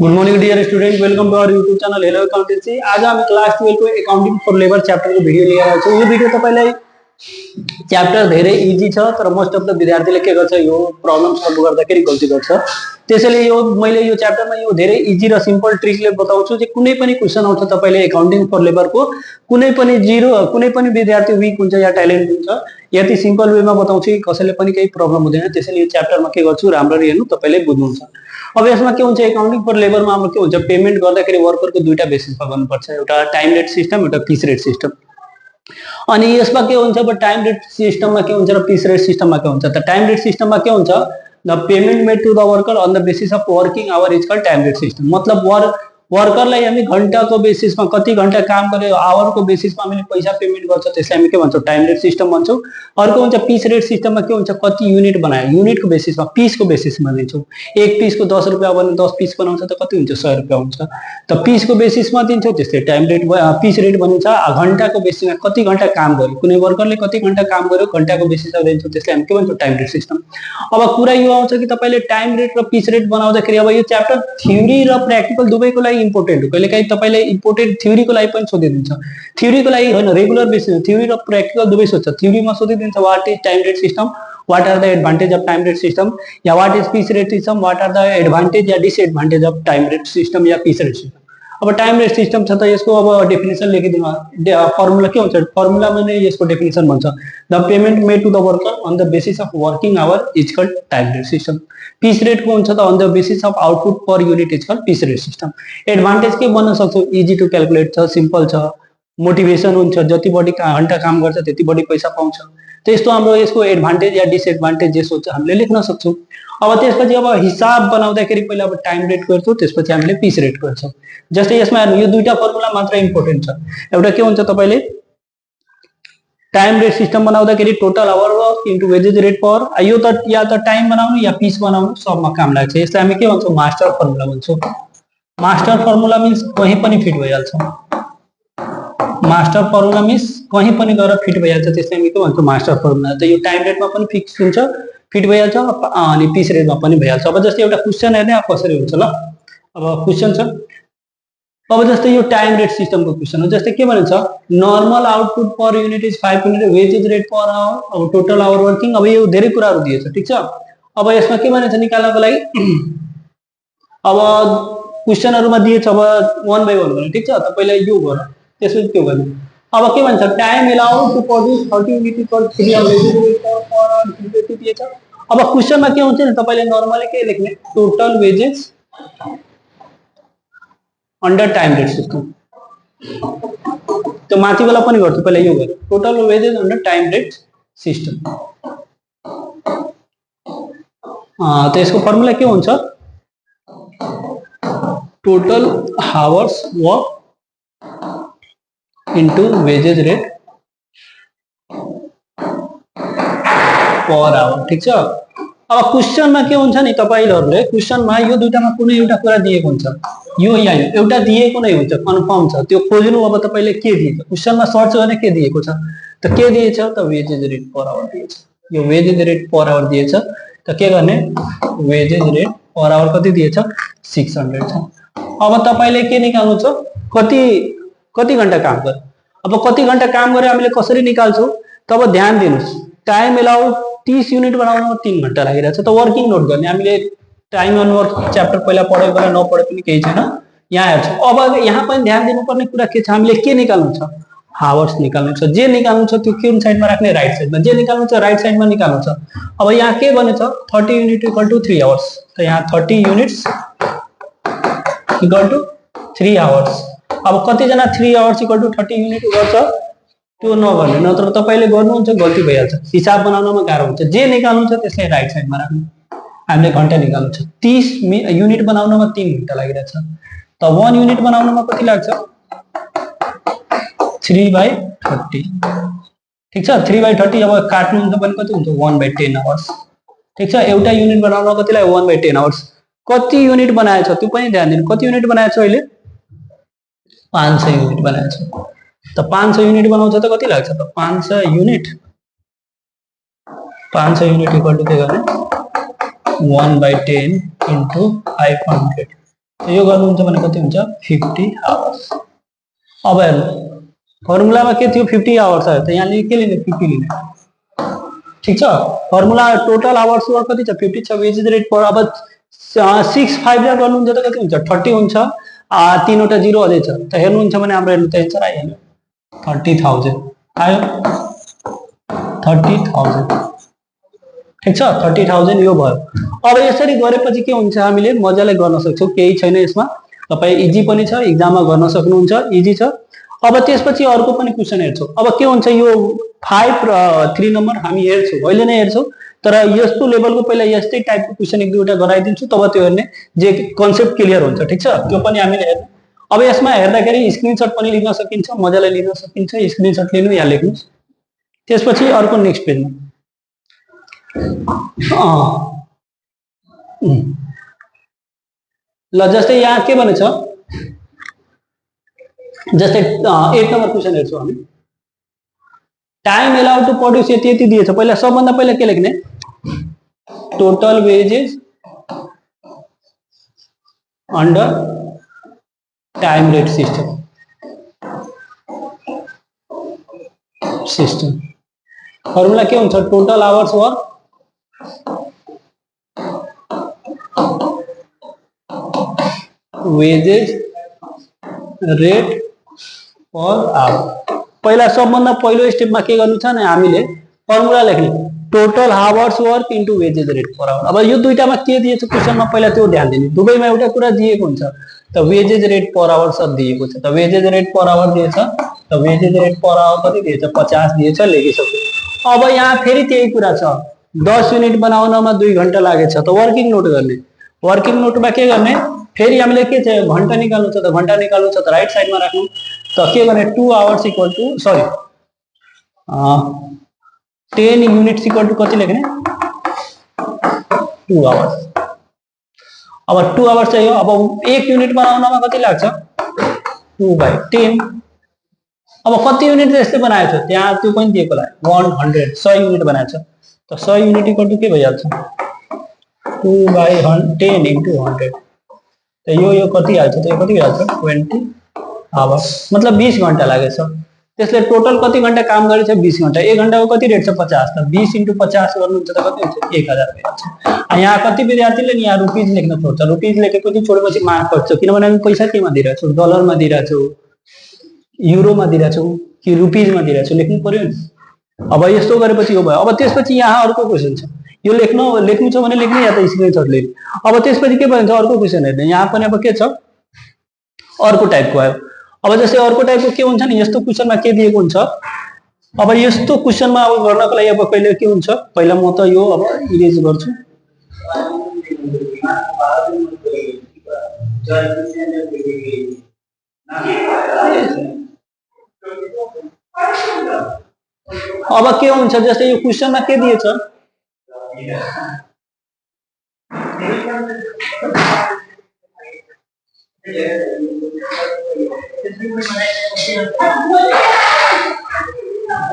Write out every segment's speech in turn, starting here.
Good morning dear student, welcome to our YouTube channel hello accountancy. आज हम class 12 को accounting for labour chapter को video लिएर आएको छौं। यो भिडियो तपाईलाई च्याप्टर धेरै इजी छ, तर मोस्ट अफ द विद्यार्थीले के गर्छ, यो प्रब्लम सल्भ गर्दाखेरि गल्ती गर्छ। त्यसैले यो मैले यो च्याप्टरमा यो धेरै इजी र सिम्पल ट्रिकले बताउँछु जे कुनै पनि क्वेशन आउँछ तपाईले अकाउन्टिङ फर लेबर को कुनै पनि कुनै पनि विद्यार्थी वीक हुन्छ या ट्यालेन्ट हुन्छ, यति सिम्पल वेमा बताउँछु कसैले पनि केही प्रब्लम हुँदैन। त्यसैले यो च्याप्टरमा के गर्छु राम्ररी हेर्नु, तपाईले बुझ्नुहुन्छ। अब यसमा के हुन्छ, अकाउन्टिङ फर लेबरमा हाम्रो के हुन्छ, पेमेन्ट गर्दाखेरि वर्करको दुईटा बेसिसमा गर्नुपर्छ, एउटा टाइम रेट सिस्टम, एउटा पीस रेट सिस्टम। अनि यसमा के हुन्छ, अब टाइम रेट सिस्टममा के हुन्छ र पीस रेट सिस्टममा के हुन्छ त टाइम रेट सिस्टममा के हुन्छ, the payment made to the worker on the basis of working hour is called time rate system. मतलब वर्करलाई हामी घण्टाको बेसिसमा कति घण्टा काम गर्यो आवरको बेसिसमा हामीले पैसा पेमेन्ट गर्छ, त्यसलाई हामी के भन्छौं टाइम रेट सिस्टम भन्छौं। अर्को हुन्छ पीस रेट सिस्टममा के हुन्छ, कति युनिट बनायो युनिटको बेसिसमा पीसको बेसिसमा दिन्छौं। एक पीसको 10 रुपैयाँ भने 10 पीस बनाउँछ त कति हुन्छ 100 रुपैयाँ हुन्छ, त पीसको बेसिसमा दिन्छौं। त्यसले टाइम रेट पीस रेट भनिन्छ। घण्टाको बेसिसमा कति घण्टा काम गर्यो, कुनै वर्करले कति घण्टा काम गर्यो घण्टाको बेसिसमा दिन्छौं, त्यसलाई हामी के भन्छौं टाइम रेट सिस्टम। अब कुरा यो आउँछ कि तपाईले टाइम रेट र पीस रेट बनाउँदाखेरि अब यो च्याप्टर थ्योरी र प्र्याक्टिकल दुवैको लागि इम्पोर्टेन्ट हो। कहिलेकाहीँ तपाईले इम्पोर्टेन्ट थ्योरीको लागि पनि सोधिदिन्छ, थ्योरीको लागि हैन रेगुलर बेसिसमा थ्योरी र प्र्याक्टिकल दुवै सोध्छ। थ्योरीमा सोधिदिन्छ what is time rate system, what are the advantage of time rate system, या what is piece rate system, what are the advantage या disadvantage of time rate system या पीस रेट सिस्टम। अब time rate system छ त यसको अब definition लेखिदिनु, formula के हुन्छ, फर्मुलामा नै यसको डेफिनेसन भन्छ, the payment made to the worker on the basis of working hour is called time rate system. Piece rate को हुन्छ त on the basis of output per unit is called piece rate system. Advantage के बन्न सक्छौ, easy to calculate छ, simple छ, motivation हुन्छ, जति बढी घण्टा काम गर्छ त्यति बढी पैसा पाउँछ। त्यस्तो हाम्रो यसको एडभान्टेज या डिसएडभान्टेज जे सोच हामीले लेख्न सक्छौं। अब त्यसपछि अब हिसाब बनाउँदाखेरि पहिला अब टाइम रेट गर्छौं, त्यसपछि हामीले पीस रेट गर्छौं। जस्तै यसमा यो दुईटा फर्मुला मात्र इम्पोर्टेन्ट छ। एउटा के हुन्छ, तपाईले टाइम रेट सिस्टम बनाउँदाखेरि total hour work into wages rate per, यो त या त टाइम बनाउनु या पीस बनाउनु सबमा काम लाग्छ। यसलाई हामी के भन्छौं मास्टर फर्मुला भन्छौं। मास्टर फर्मुला मिन्स कहीं पनि फिट भइहाल्छ, मास्टर फर्मुला मिन्स कहीं पनि गएर फिट भइहाल्छ, त्यसलाई हामी के भन्छौं मास्टर फर्मुला। त यो टाइम रेटमा पनि फिक्स हुन्छ, फिट भइहाल्छ, अनि पीस रेटमा पनि भइहाल्छ। अब जस्तै एउटा क्वेशन हेर्ने अब कसरी हुन्छ ल। अब क्वेशन छ, अब जस्तै यो टाइम रेट सिस्टमको क्वेशन हो। जस्तै के भन्छ, normal output per unit is 5 unit, wages rate per hour, अब टोटल आवर वर्किङ, अब यो धेरै कुराहरु दिएछ, ठीक छ। अब यसमा के भन्छ निकाल्नको लागि, अब क्वेशनहरुमा दिएछ, अब 1 बाइ 1 गर्नु, ठीक छ। तपाईले यो गर्नु, त्यसपछि त्यो गर्नु। अब के भन्छ, time allowed to produce 30 unit equal 3 wages rate per hour त्यति दिएछ। अब क्वेशनमा के हुन्छ नि, तपाईले नर्मली के लेख्ने, total wages under time rate system. तो माथि वाला पनि गर्छु, पहिला यो गर्नु, total wages under time rate system. तो यसको फर्मुला के हुन्छ, total hours work into wages rate per hour, ठीक छ। अब क्वेशनमा के हुन्छ नि, तपाईहरुले क्वेशनमा यो दुईटामा कुनै एउटा कुरा दिएको हुन्छ, यो या यो एउटा दिएको नै हुन्छ, कन्फर्म छ, त्यो खोज्नु। अब तपाईले के दिएछ क्वेशनमा सर्च गर्ने के दिएको छ, त के दिएछ त वेजेज रेट पर आवर दिएछ, यो वेजेज रेट पर आवर दिएछ, त के गर्ने वेजेज रेट पर आवर कति दिएछ 600 छ। अब तपाईले के निकाल्नु छ, कति घण्टा काम गर्यो। अब कति घण्टा काम गरे हामीले कसरी निकाल्छौं, तब ध्यान दिनुस्, टाइम अलाउड 30 युनिट बनाउनमा 3 घण्टा लागिरहेछ, त वर्किङ नोट गर्ने। हामीले टाइम अन वर्क च्याप्टर पहिला पढेको बेला नपढे पनि केही छैन, यहाँ हेर्छौं। अब यहाँ पनि ध्यान दिनुपर्ने कुरा के छ, हामीले के निकाल्नु छ, आवर्स निकाल्नु छ। जे निकाल्नु छ त्यो कुन साइडमा राख्ने, राइट साइडमा। जे निकाल्नु छ राइट साइडमा निकाल्नु छ। अब यहाँ के बनेछ, 30 युनिट इक्वल टु 3 आवर्स, त यहाँ 30 युनिट्स इक्वल टु 3 आवर्स। अब कति जना 3 आवर्स इक्वल टु 30 युनिट गर्छ, त्यो नगर्ने, नत्र तपाईले गर्नुहुन्छ गल्ती भइहाल्छ, हिसाब बनाउनमा गाह्रो हुन्छ। जे निकाल्नु छ त्यसलाई राइट साइडमा राख्नु। हामीले घण्टा निकाल्नु छ, 30 युनिट बनाउनमा 3 घण्टा लागिरहेछ, त 1 युनिट बनाउनमा कति लाग्छ 3/30, ठीक छ। 3/30 अब काट्नुहुन्छ भने कति हुन्छ 1/10 आवर्स, ठीक छ। एउटा युनिट बनाउन कति लाग्यो 1/10 आवर्स। कति युनिट बनाएछ त्यो पनि ध्यान दिनु, कति युनिट बनाएछ अहिले 500 युनिट बनाएछ, त 500 युनिट बनाउँछ त कति लाग्छ त 500 युनिट इक्वल टु के गर्ने 1/10 इन्टु 500, यो गर्नुहुन्छ भने कति हुन्छ 50 आवर्स। अब हेर्नु फर्मुलामा के थियो 50 आवर्स आयो, त यहाँ के लिने 50 लिने, ठीक छ। फर्मुला टोटल आवर्स वर्क कति छ 50 छ, वेजेज रेट पर। अब 6 5 जा गर्नुहुन्छ त कति हुन्छ 30 हुन्छ, तीनवटा जिरो अझै छ, त हेर्नुहुन्छ भने हाम्रो हेर्नु त एन्सर आइहाल्यो 30,000 आयो, 30,000, ठीक छ। 30,000 यो भयो। अब यसरी गरेपछि के हुन्छ हामीले मजाले गर्न सक्छौँ, केही छैन यसमा, तपाईँ इजी पनि छ, इक्जाममा गर्न सक्नुहुन्छ, इजी छ। अब त्यसपछि अर्को पनि क्वेसन हेर्छौँ। अब के हुन्छ यो 5 र 3 नम्बर हामी हेर्छौँ, अहिले नै हेर्छौँ, तर यस्तो लेभलको पहिला यस्तै टाइपको क्वेसन एक दुईवटा गराइदिन्छु, तब त्यो हेर्ने जे कन्सेप्ट क्लियर हुन्छ, ठीक छ। त्यो पनि हामीले हेर्ने। अब यसमा हेर्दाखेरि स्क्रिनसट पनि लिन सकिन्छ, मजाले लिन सकिन्छ, स्क्रिनसट लिनु या लेख्नुहोस्। त्यसपछि अर्को नेक्स्ट पेजमा ल जस्तै यहाँ के भनेछ, जस्तै 8 नम्बर क्वेसन हेर्छौँ हामी। टाइम एलाउड टु प्रोड्युस यति यति दिएछ, पहिला सबभन्दा पहिला के लेख्ने total wages under time rate system. Formula के हुन्छ total hours work wages rate per our. पहिला सबभन्दा पहिलो स्टेपमा के गर्नु छ भने हामीले फर्मुला लेख्ने total hours work into wages rate per hour. अब यो दुईटामा के दिएछ क्वेसनमा पहिला त्यो ध्यान दिने, दुवैमा एउटा कुरा दिएको हुन्छ, त वेजेस रेट पर आवर सब दिएको छ, त वेजेस रेट पर आवर दिएछ, त वेजेस रेट पर आवर कति दिएछ 50 दिएछ, लेखिसक्यो। अब यहाँ फेरि त्यही कुरा छ, 10 युनिट बनाउनमा 2 घण्टा लागेछ, त वर्किङ नोट गर्ने, वर्किङ नोटमा के गर्ने फेरि हामीले के छ घण्टा निकाल्नु छ, त घण्टा निकाल्नु छ, त राइट साइडमा राख्नु, त के गर्ने 2 hours equal to 10 units equal to कति लेख्ने 2 आवर्स। अब 2 आवर्स चाहियो। अब 1 युनिट बनाउनमा कति लाग्छ 2/10। अब कति युनिट जस्तै बनाएको छ त्यहाँ त्यो पनि दिएको होला 100 100 युनिट बनाएको छ, त 100 युनिट इक्वल टु के भइहाल्छ 2/10 इन्टु 100, त यो कति हाल्छ, त यो कति भइहाल्छ 20 आवर्स, मतलब 20 घण्टा लागेछ। त्यसले टोटल कति घण्टा काम गरेछ 20 घण्टा। 1 घण्टाको कति रेट छ 50, त 20 इन्टु 50 गर्नुहुन्छ त कति हुन्छ 1000 भइहाल्छ। यहाँ कति विद्यार्थीले यहाँ रुपिज लेख्न छोड्छ, रुपिज लेखेपछि छोडेपछि मार्क कट्छ, किनभने हामी पैसा केमा दिइरहेछौँ डलरमा दिइरहेछौँ, युरोमा दिइरहेछौँ कि रुपिजमा दिइरहेछौँ, लेख्नु पर्यो नि। अब यस्तो गरेपछि यो भयो। अब त्यसपछि यहाँ अर्को क्वेसन छ, यो लेख्नु छ भने लेख्ने या त स्क्रिनसट लिने। अब त्यसपछि के भन्छ अर्को क्वेसन हेर्ने, यहाँ पनि अब के छ अर्को टाइपको आयो। अब जस्तै अर्को टाइपको के हुन्छ नि यस्तो क्वेसनमा के दिएको हुन्छ, अब यस्तो क्वेसनमा अब गर्नको लागि अब कहिले के हुन्छ, पहिला म त यो अब इरेज गर्छु। अब के हुन्छ जस्तै यो क्वेसनमा के दिएछ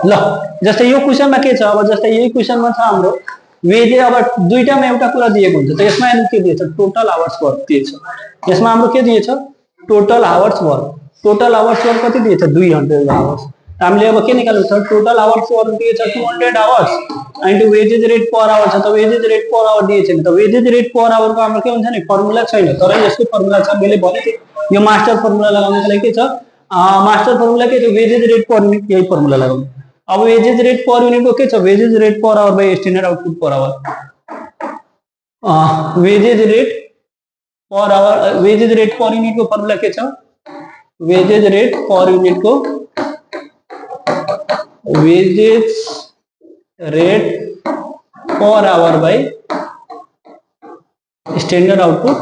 ल जस्तै यो क्वेसनमा के छ, अब जस्तै यही क्वेसनमा छ हाम्रो वेजेस। अब दुईटामा एउटा कुरा दिएको हुन्छ, त यसमा के दिएछ टोटल आवर्स वर्क दिएछ, यसमा हाम्रो के दिएछ total hours work. Total hours work कति दिएछ 200 आवर्स। हामीले अब के निकाल्नु छ टोटल आवर्स वर्क दिएछ 200 hours into wages rate per our छ, त वेजेस रेट पर आवर दिएछ नि, त वेजेस रेट पर आवरको हाम्रो के हुन्छ नि फर्मुला छैन, तर यसको फर्मुला छ। मैले भनेको यो मास्टर फर्मुला लगाउनको लागि के छ मास्टर फर्मुला के छ वेजेस रेट पर युनिट, यही फर्मुला लगाउनु। अब वेजेस रेट पर युनिट को के छ wages rate per hour by standard output per hour. Wages rate per hour, wages rate per unit को फर्मुला के छ वेजेस रेट पर युनिट को wages rate per hour by standard output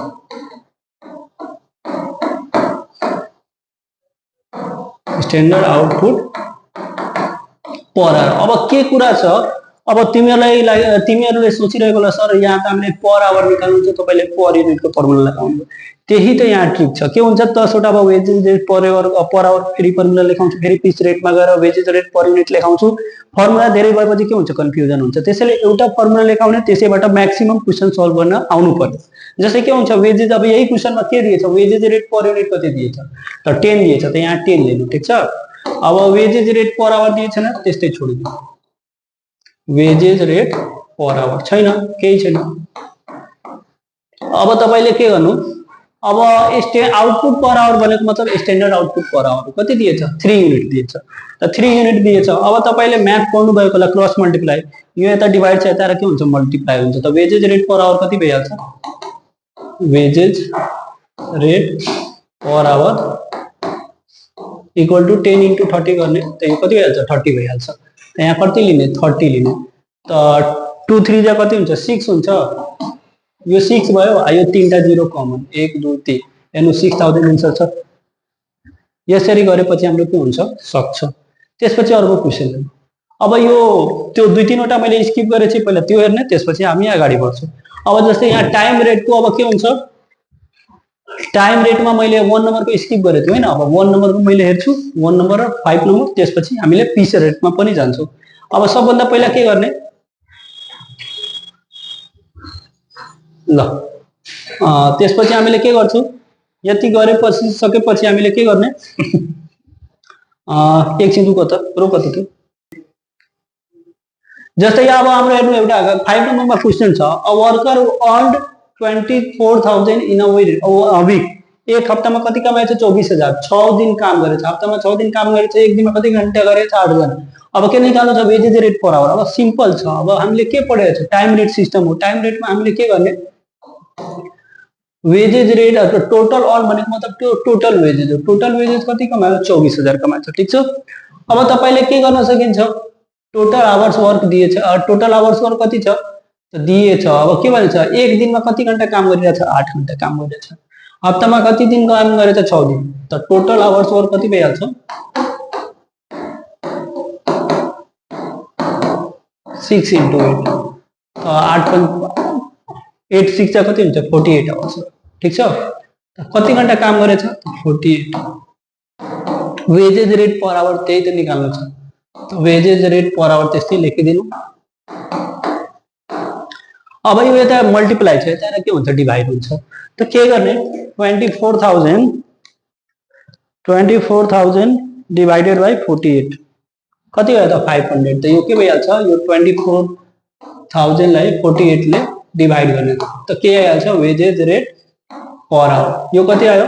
per hour. अब के कुरा छ अब तिमीहरूले सोचिरहेको होला सर यहाँ त हामीले पर आवर निकाल्नु छ, तपाईँले पर युनिटको फर्मुला लगाउनु, त्यही त यहाँ ट्रिक छ। के हुन्छ 10वटा अब वेजेस रेट पर आवर फेरि फर्मुला लेखाउँछु, फेरि पिच रेटमा गएर वेजेस रेट पर युनिट लेखाउँछु, फर्मुला धेरै भएपछि के हुन्छ कन्फ्युजन हुन्छ। त्यसैले एउटा फर्मुला लेखाउने, त्यसैबाट म्याक्सिमम क्वेसन सल्भ गर्न आउनु पर्यो। जस्तै के हुन्छ वेजेस, अब यही क्वेसनमा के दिएछ वेजेस रेट पर युनिट कति दिएछ त 10 दिएछ, त यहाँ 10 लिनु, ठिक छ। अब वेजेस रेट पर आवर दिएछ न, त्यस्तै छोडिदिनु, वेजेस रेट पर आवर छैन, केही छैन। अब तपाईले के गर्नु, अब आउटपुट पर आवर भनेको मतलब स्ट्यान्डर्ड आउटपुट पर आवर कति दिएछ 3 युनिट दिएछ, त 3 युनिट दिएछ। अब तपाईले म्याथ पढ्नु भएको होला, क्रस मल्टिप्लाई, यो यता डिभाइड छ, यता के हुन्छ मल्टिप्लाई हुन्छ, त वेजेस रेट पर आवर कति भइहाल्छ, wages rate per hour equal to 10 into 30 गर्ने, त यो कति भइहाल्छ 30 भइहाल्छ। त यहाँ कति लिने 30 लिने, त 2 3 जा कति हुन्छ 6 हुन्छ, यो 6 भयो, यो 3टा 0 कमन 1 2 3, हेर्नु 6000 एन्सर छ। यसरी गरेपछि हाम्रो के हुन्छ सक्छ। त्यसपछि अर्को क्वेशन हेर्नु। अब यो त्यो 2-3 वटा मैले स्किप गरेछु, पहिला त्यो हेर्ने, त्यसपछि हामी अगाडि बढ्छौँ। अब जस्तै यहाँ टाइम रेटको अब के हुन्छ, टाइम रेटमा मैले 1 नम्बरको स्किप गरेको थिएँ हैन, अब 1 नम्बरको मैले हेर्छु, 1 नम्बर र 5 नम्बर, त्यसपछि हामीले पिच रेटमा पनि जान्छौँ। अब सबभन्दा पहिला के गर्ने, ल त्यसपछि हामीले के गर्छौँ, यति गरेपछि सकेपछि हामीले के गर्ने एकछिन रोक त। जस्तै अब हाम्रो हेर्नु एउटा 5 नम्बरमा क्वेशन छ, a worker earned 24,000 in a week, एक हप्तामा कति कमाएछ 24,000, 6 दिन काम गरेछ, हप्तामा 6 दिन काम गरेछ, एक दिनमा कति घन्टा गरेछ 8 घन्टा। अब के निकाल्नु छ वेजेस रेट पर आवर। अब सिम्पल छ, अब हामीले के पढेको छ टाइम रेट सिस्टम हो, टाइम रेटमा हामीले के गर्ने वेजेस रेट टोटल अर्न भनेको मतलब त्यो टोटल वेजेस हो, टोटल वेजेस कति कमायो 24,000 कमाएछ, ठीक छ। अब तपाईले के गर्न सकिन्छ, टोटल आवर्स वर्क दिएछ, टोटल आवर्स वर्क कति छ त दिएछ। अब के भन्छ एक दिनमा कति घन्टा काम गरिरहेछ 8 घन्टा काम गरिरहेछ, हप्तामा कति दिन काम गरेछ 6 दिन, त टोटल आवर्स वर्क कति भइहाल्छ 6 into 8, 8 6 कति हुन्छ 48 आवर्स, ठीक छ। कति घन्टा काम गरेछ 48, वेजेस रेट पर आवर त्यही त निकाल्नु छ, वेजेस रेट पर आवर त्यस्तै लेखिदिनु। अब यो यता मल्टिप्लाई छ, यता के हुन्छ डिभाइड हुन्छ, त के गर्ने 24,000 डिवाइडेड बाई 48 कति भयो त 500, त यो के भइहाल्छ, यो 24,000 लाई 48 ले डिवाइड गर्ने, त के आइहाल्छ वेजेस रेट पर आवर, यो कति आयो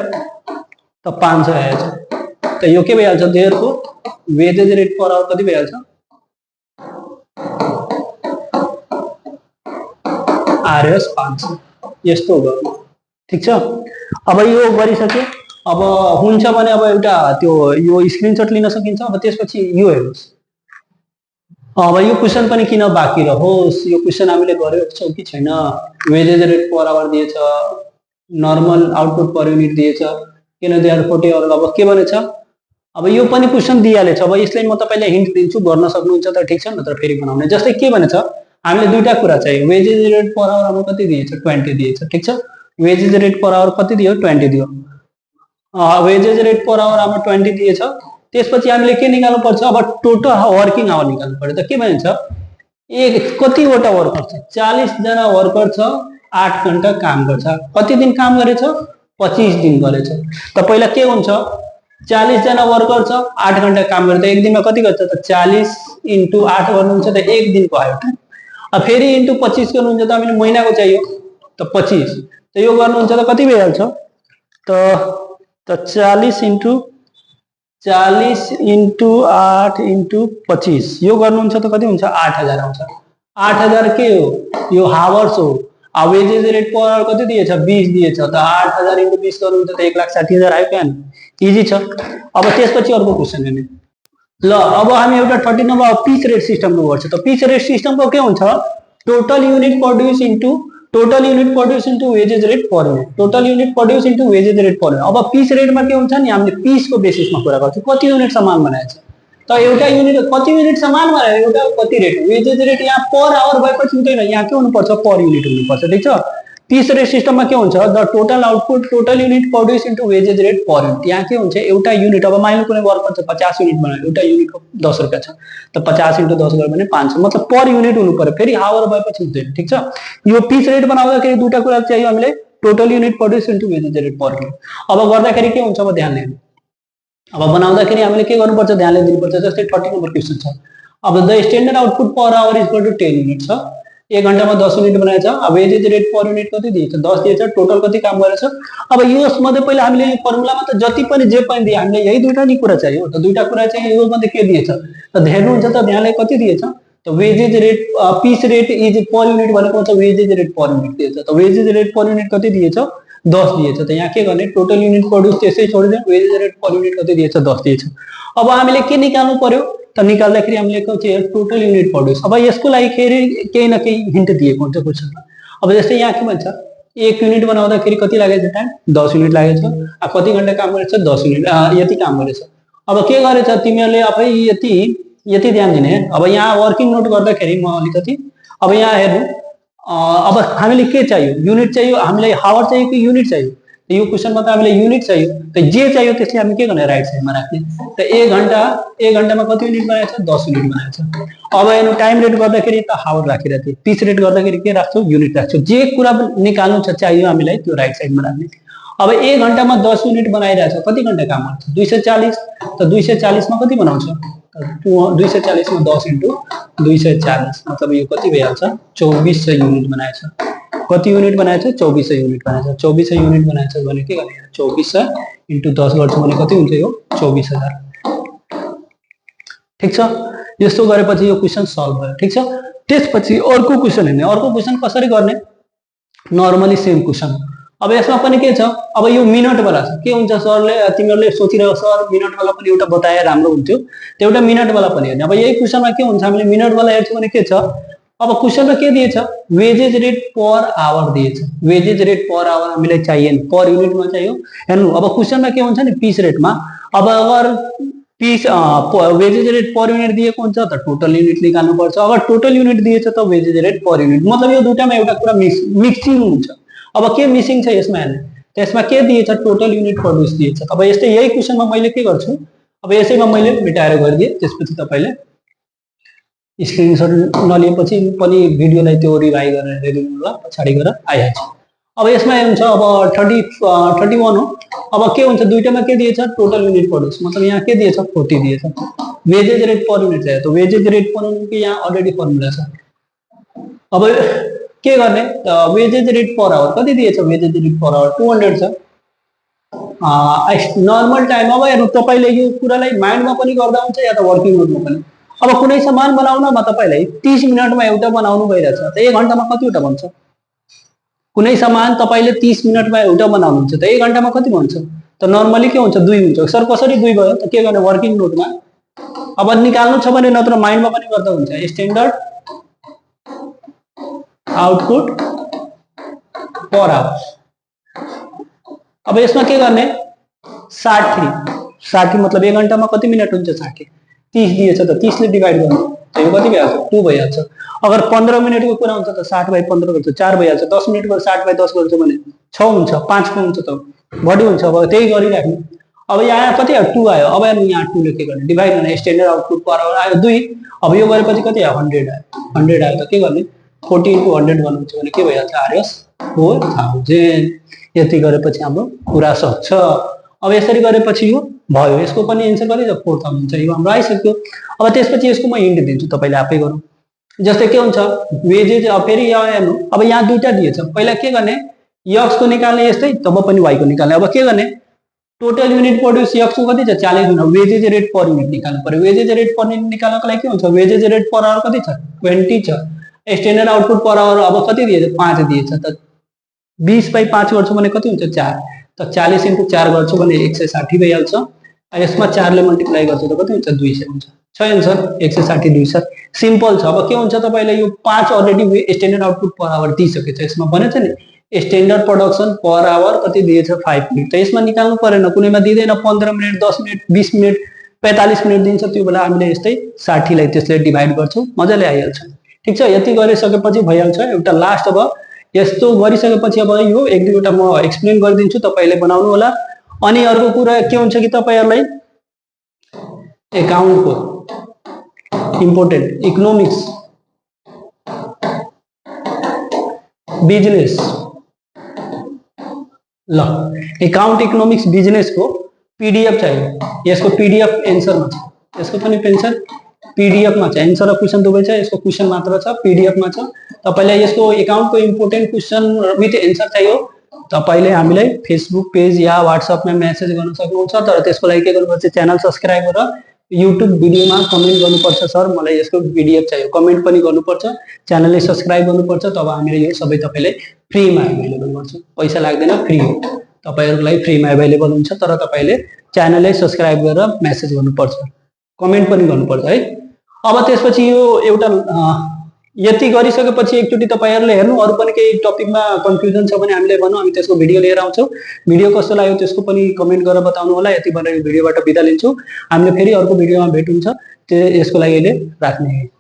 त 500 आएछ, त यो के भइहाल्छ देयरको वेजेस रेट पर आवर कति भइहाल्छ आरएस 500, यस्तो हो, ठीक छ। अब यो गरिसके, अब हुन्छ भने अब एउटा त्यो यो स्क्रिनशट लिन सकिन्छ। अब त्यसपछि यो हेर्नुस्, अब यो क्वेशन पनि किन बाँकी रहोस्, यो क्वेशन हामीले गरेको छौँ कि छैन, वेजेस रेट पर आवर दिएछ, नर्मल आउटपुट पर युनिट दिएछ, किन दिएर 40 आवर, अब के भनेछ, अब यो पनि क्वेशन दिइहालेछ। अब यसलाई म तपाईलाई हिन्ट दिन्छु, गर्न सक्नुहुन्छ त ठीक छ, नत्र फेरि बनाउने। जस्तै के भनेछ, हामीले दुईटा कुरा चाहियो, वेजेस रेट पर आवर अब कति दिएछ 20 दिएछ, ठीक छ, वेजेस रेट पर आवर कति दियो 20 दियो, वेजेस रेट पर आवर अब 20 दिएछ। त्यसपछि हामीले के निकाल्नु पर्छ, अब टोटल वर्किङ आवर निकाल्नु पर्यो। त के भन्छ एक कतिवटा वर्कर छ 40 जना वर्कर छ, 8 घन्टा काम गर्छ, कति दिन काम गरेछ 25 दिन गरेछ। त पहिला के हुन्छ 40 जना वर्कर छ, 8 घन्टा काम गर्छ, एक दिनमा कति गर्छ त 40 into 8 गर्नुहुन्छ त एक दिनको आयो टाइम। अब फेरि into 25 गर्नुहुन्छ त हामीले महिनाको चाहियो, त 25, त यो गर्नुहुन्छ त कति भइहाल्छ त 40 into 8 into 25, यो गर्नुहुन्छ त कति हुन्छ 8000 आउँछ। 8000 के हो, यो हावर्स हो। अब वेजेस रेट पर आवर कति दिएछ 20 दिएछ, त 8000 into 20 गर्नुहुन्छ त 1,60,000 आयो क्या, इजी छ। अब त्यसपछि अर्को क्वेशन हेर्ने। ल अब हामी एउटा 30 नम्बर पिच रेट सिस्टमको गर्छ। त पिच रेट सिस्टमको के हुन्छ, total unit produce into wages rate per unit, total unit produce into wages rate per unit. अब पिच रेटमा के हुन्छ नि, हामीले पिचको बेसिसमा कुरा गर्छौँ, कति युनिटसम्म माल बनाएछ त एउटा युनिट कति मिनट समान भनेर एउटा कति रेट वेजेज रेट यहाँ पर आवर भएपछि हुँदैन, यहाँ के हुनुपर्छ पर युनिट हुनुपर्छ। ठीक छ। पीस रेट सिस्टममा के हुन्छ the total output total unit produce into wages rate per unit. यहाँ के हुन्छ एउटा युनिट अब मानिलो कुनै वर्कर छ 50 युनिट बनायो, एउटा युनिटको 10 रुपैयाँ छ त 50 × 10 गर्यो भने 500 मतलब पर युनिट हुनु पर्यो, फेरि आवर भएपछि हुँदैन। ठीक छ। यो पीस रेट बनाउँदाखेरि दुईटा कुरा चाहियो हामीले, total unit produce into wages rate per unit. अब गर्दाखेरि के हुन्छ अब ध्यान दिनु, अब बनाउँदाखेरि हामीले के गर्नुपर्छ ध्यानले दिनुपर्छ। जस्तै 30 नम्बर क्वेशन छ। अब the standard output per hour is equal to 10 unit छ, 1 घण्टामा 10 युनिट बनाएछ। अब वेजेज रेट पर युनिट कति दिएछ 10 दिएछ, टोटल कति काम गरेछ। अब यो मध्ये पहिला हामीले यो फर्मुलामा त जति पनि जे पनि दिए हामीले यही दुईटा नि कुरा चाहियो, त दुईटा कुरा चाहिँ यो मध्ये के दिएछ त हेर्नुहुन्छ त ध्यानले कति दिएछ त wages rate piece rate is per unit भनेको हुन्छ वेजेज रेट पर युनिट दिएछ। त वेजेज रेट पर युनिट कति दिएछ 10 दिएछ। त यहाँ के गर्ने टोटल युनिट प्रोड्युस त्यसै छोडिदियो, वेजेज रेट पर युनिट कति दिएछ 10 दिएछ। अब हामीले के निकाल्नु पर्यो त निकाल्दाखेरि हामीले के चाहिँ टोटल युनिट प्रोड्युस। अब यसको लागि केही न केही हिन्ट दिएको हुन्छ क्वेशनमा। अब जस्तै यहाँ के भन्छ 1 युनिट बनाउँदाखेरि कति लागेछ टाइम 10 युनिट लागेछ, कति घण्टा काम गरेछ 10 युनिट यति काम गरेछ। अब के गरेछ तिमीहरूले अब यति ध्यान दिने। अब यहाँ वर्किङ नोट गर्दाखेरि म अलिकति अब यहाँ हेर्नु, अब हामीले के चाहियो युनिट चाहियो, हामीलाई हावर चाहियो कि युनिट चाहियो। यो क्वेशनमा त हामीले युनिट चाहियो, त जे चाहियो त्यसले हामी के गर्ने राइट साइडमा राख्ने। त 1 घण्टामा कति युनिट बनाएछ 10 युनिट बनाएछ। अब हेर्नु टाइम रेट गर्दाखेरि त हावर राखिरहेको थियो, पीस रेट गर्दाखेरि के राख्छौ युनिट राख्छौ। जे कुरा निकाल्नु छ चाहियो हामीलाई त्यो राइट साइडमा राख्ने। अब 1 घण्टामा 10 युनिट बनाइरहेछ, कति घण्टा काम गर्छ 240। त 240 मा कति बनाउँछ 240 मा 10 × 240 मतलब यो कति भइहाल्छ 2400 युनिट बनाएछ। कति युनिट बनाएछ 2400 युनिट बनाएछ। 2400 युनिट बनाएछ भने के गर्ने 2400 × 10 गर्छ भने कति हुन्छ यो 24000। ठीक छ। यस्तो गरेपछि यो क्वेशन सल्भ भयो। ठीक छ। त्यसपछि अर्को क्वेशन हेर्ने। अर्को क्वेशन कसरी गर्ने नर्मली सेम क्वेशन। अब यसमा पनि के छ अब यो मिनट वाला छ। के हुन्छ सरले तिमीहरूले सोचिरह सर मिनट वाला पनि एउटा बताए राम्रो हुन्थ्यो, त्यो एउटा मिनट वाला पनि हेर्ने। अब यही क्वेशनमा के हुन्छ हामीले मिनट वाला हेर्छौँ भने के छ अब क्वेशनमा के दिएछ वेजेज रेट पर आवर दिएछ। वेजेज रेट पर आवर हामीलाई चाहिएन, पर युनिटमा चाहियो। हेर्नु अब क्वेशनमा के हुन्छ नि पीस रेटमा, अब अगर piece wages rate per unit दिएको हुन्छ त टोटल युनिट निकाल्नु पर्छ। अगर टोटल युनिट दिएछ त वेजेज रेट पर युनिट, मतलब यो दुईटामा एउटा कुरा मिक्सिङ हुन्छ। अब के मिसिङ छ यसमा हेर्ने, त्यसमा के दिएछ टोटल युनिट प्रोड्युस दिएछ। अब यस्तै यही क्वेशनमा मैले के गर्छु अब यसैमा मैले मेटाएर गरिदिएँ, त्यसपछि तपाईले स्क्रिनशट नलिएपछि पनि भिडियोलाई त्यो रिभाइज गरेर हेरिदिनु होला, पछाडि गएर आइहाल्छ। अब यसमा हुन्छ अब 31 हो। अब के हुन्छ दुईटामा के दिएछ टोटल युनिट प्रोड्युस मतलब यहाँ के दिएछ 40 दिएछ। वेजेज रेट पर युनिट चाहियो, तो वेजेज रेट पर युनिट के यहाँ अलरेडी फर्मुला छ। अब के गर्ने त वेजेज रेट पर आवर कति दिएछ वेजेज रेट पर आवर 200 छ। नर्मल टाइम अब हेर्नु तपाईले यो कुरालाई माइन्डमा पनि गर्दा हुन्छ या त वर्किङ नोटमा पनि। अब कुनै सामान बनाउनमा तपाईलाई 30 मिनेटमा एउटा बनाउनु भइरहेछ त 1 घण्टामा कतिवटा बन्छ। कुनै सामान तपाईले 30 मिनेटमा एउटा बनाउनुहुन्छ त 1 घण्टामा कति बन्छ त नर्मली के हुन्छ 2 हुन्छ। सर कसरी 2 भयो त के गर्ने वर्किङ नोटमा अब निकाल्नु छ भने नत्र माइन्डमा पनि गर्दा हुन्छ। Standard output per hour. अब यसमा के गर्ने 60 मतलब 1 घण्टामा कति मिनट हुन्छ 60 30 दिएछ त 30 ले डिवाइड गर्नु त यो कति भइहाल्छ 2 भइहाल्छ। अगर 15 मिनेटको कुरा हुन्छ त 60/15 गर्छ 4 भइहाल्छ। 10 मिनेटको 60/10 गर्छ भने 6 हुन्छ 5 को हुन्छ त बढी हुन्छ। अब त्यही गरिराख्नु। अब यहाँ कति आयो 2 आयो। अब यहाँ 2 ले के गर्ने डिवाइड गर्ने स्ट्यान्डर्ड आउटपुट पर आवर आयो 2। अब यो गरेपछि कति आयो 100 आयो। 100 आयो त के गर्ने 40 × 100 गर्नुहुन्छ भने के भइहाल्छ आरएस 4000। यति गरेपछि हाम्रो कुरा सक्छ। अब यसरी गरेपछि यो भयो। यसको पनि एन्सर कति छ 4000 हुन्छ। यो हाम्रो आइसक्यो। अब त्यसपछि यसको म हिन्ट दिन्छु तपाईले आफै गरौँ। जस्तै के हुन्छ वेजेज फेरि हेर्नु अब यहाँ दुईटा दिएछ। पहिला के गर्ने एक्स को निकाल्ने यस्तै तब पनि वाई को निकाल्ने। अब के गर्ने टोटल युनिट प्रोड्युस एक्स को कति छ 40 गुणा वेजेज रेट पर युनिट निकाल्नु पर्यो। वेजेज रेट पर युनिट निकाल्नको लागि के हुन्छ वेजेज रेट पर आवर कति छ 20 छ। स्ट्यान्डर्ड आउटपुट पर आवर अब कति दिएछ 5 दिएछ त 20/5 गर्छु भने कति हुन्छ 4 त 40 × 4 गर्छु भने 160 भइहाल्छ। यसमा 4 ले मल्टिप्लाई गर्छु त कति हुन्छ 200 हुन्छ। छ आन्सर 160 200 सिम्पल छ। अब के हुन्छ तपाईले यो 5 already standard output per hour दिइसकेछ। यसमा भनेछ नि स्ट्यान्डर्ड प्रोडक्सन पर आवर कति दिएछ 5 मिनेट। त यसमा निकाल्नु परेन कुनैमा दिदैन 15 मिनेट 10 मिनेट 20 मिनेट 45 मिनट दिन्छ, त्यो बेला हामीले यस्तै 60 लाई त्यसले डिभाइड गर्छौं, मजाले आइहाल्छ। ठीक छ, यति गरिसकेपछि भइहाल्छ। एउटा लास्ट अब यस्तो गरिसकेपछि अब यो एक दुईवटा म एक्सप्लेन गरिदिन्छु, तपाईले बनाउनु होला। अनि अर्को कुरा के हुन्छ कि तपाईहरुलाई एकाउन्टको इम्पोर्टेन्ट इकोनोमिक्स बिजनेस ल एकाउन्ट इकोनोमिक्स बिजनेस को पीडीएफ चाहियो। यसको पीडीएफ एन्सर मा छ, यसको पनि एन्सर पीडीएफ मा छ, एन्सर र क्वेशन दुवै छ, यसको क्वेशन मात्र छ पीडीएफ मा छ। तपाईलाई यसको एकाउन्ट को इम्पोर्टेन्ट क्वेशन विथ एन्सर चाहियो, तपाईले हामीलाई फेसबुक पेज या व्हाट्सएप मा मेसेज गर्न सक्नुहुन्छ। तर त्यसको लागि के गर्नुपर्छ, च्यानल सब्स्क्राइब गरेर युट्युब भिडियोमा कमेन्ट गर्नुपर्छ, सर मलाई यसको पीडीएफ चाहियो, कमेन्ट पनि गर्नुपर्छ, च्यानलले सब्स्क्राइब गर्नुपर्छ। तब हामीले यो सबै तपाईले फ्रीमा अवेलेबल गर्छौं, पैसा लाग्दैन, फ्री हो, तपाईहरुलाई फ्रीमा अवेलेबल हुन्छ। तर तपाईले च्यानललाई सब्स्क्राइब गरेर मेसेज गर्नुपर्छ, कमेन्ट पनि गर्नुपर्छ है। अब त्यसपछि यो एउटा यति गरिसकेपछि एकचोटी तपाईहरुले हेर्नु, अरु पनि केही टपिकमा कन्फ्युजन छ भने हामीलाई भन्नु, हामी त्यसको भिडियो लिएर आउँछौं। भिडियो कस्तो लाग्यो त्यसको पनि कमेन्ट गरेर बताउनु होला। यति भनेर यो भिडियोबाट बिदा लिन्छु, हामीले फेरि अर्को भिडियोमा भेट हुन्छ। यसको लागि अहिले राख्ने।